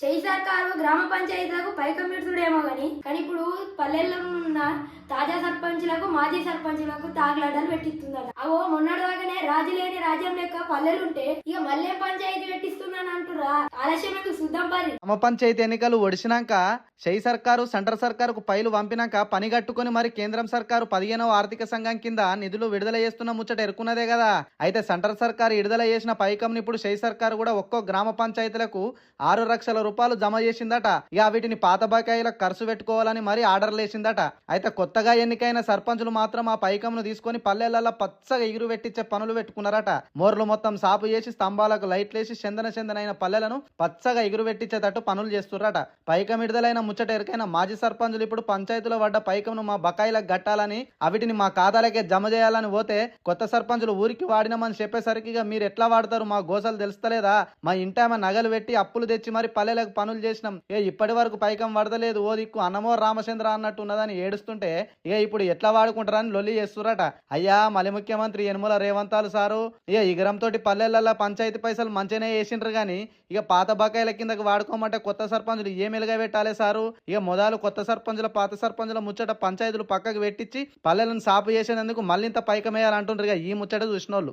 చేయి సర్కారు గ్రామ పంచాయతీలకు పైకం పెడుతుడేమో కానీ ఇప్పుడు పల్లెల్లో ఉన్న తాజా సర్పంచులకు మాజీ సర్పంచులకు తాగులాటలు పెట్టిస్తుందట. అవో మొన్నటిదాకానే రాజు లేని రాజ్యం లెక్క పల్లెలుంటే ఇక మళ్ళీ పంచాయతీ పెట్టిస్తుందని అంటురా. ఆలస్యం ఎందుకు చూద్దాం పరి. గ్రామ పంచాయతీ ఎన్నికలు ఒడిసినాక షెయి సర్కారు సెంటర్ సర్కారుకు పైలు పంపినాక పని కట్టుకుని మరి కేంద్రం సర్కారు 15వ ఆర్థిక సంఘం కింద నిధులు విడుదల చేస్తున్న ముచ్చట ఎరుకున్నదే కదా. అయితే సెంటర్ సర్కారు విడుదల చేసిన పైకంని ఇప్పుడు షెయి సర్కారు కూడా ఒక్కో గ్రామ పంచాయతీలకు 6 లక్షల రూపాయలు జమ చేసిందట. ఇక వీటిని పాత బకాయిలకు ఖర్చు పెట్టుకోవాలని మరి ఆర్డర్లు వేసిందట. అయితే కొత్తగా ఎన్నికైన సర్పంచులు మాత్రం ఆ పైకంను తీసుకొని పల్లెలలో పచ్చగా ఎగురు పెట్టించే పనులు పెట్టుకున్నారట. మోర్లు మొత్తం సాపు చేసి స్తంభాలకు లైట్లేసి చందనైన పల్లెలను పచ్చగా ఎగురు పెట్టించేటట్టు పనులు చేస్తుర్రట. పైకం విడుదలైన ముచ్చట ఎరికైన మాజీ సర్పంచులు ఇప్పుడు పంచాయతీలో పడ్డ పైకంను మా బకాయిలకు కట్టాలని అవిటిని మా ఖాతాలకే జమ చేయాలని పోతే కొత్త సర్పంచులు ఊరికి వాడినామని చెప్పేసరికి మీరు ఎట్లా వాడతారు, మా గోసలు తెలుస్తలేదా, మా ఇంటామ నగలు పెట్టి అప్పులు తెచ్చి మరి పల్లెలకు పనులు చేసినాం, ఇప్పటి వరకు పైకం వడదలేదు, ఓ దిక్కు అన్నమో రామచంద్ర అన్నట్టు ఉన్నదని ఏడుస్తుంటే ఇప్పుడు ఎట్లా వాడుకుంటారని లొల్లి చేస్తురట. అయ్యా మలి ముఖ్యమంత్రి యనమల రేవంతాలు సారు ఇగరంతో పల్లెలలో పంచాయతీ పైసలు మంచిగానే వేసిండ్రు గాని ఇక పాత బకాయిల కిందకి వాడుకోమంటే కొత్త సర్పంచులు ఏం ఎలుగా పెట్టాలి సారు. మొదలు కొత్త సర్పంచుల పాత సర్పంచుల ముచ్చట పంచాయతీలు పక్కకు పెట్టించి పల్లెలను సాపు చేసేందుకు మళ్ళీ ఇంత పైకమేయాలంటుండ్రు. ఈ ముచ్చట చూసినోళ్ళు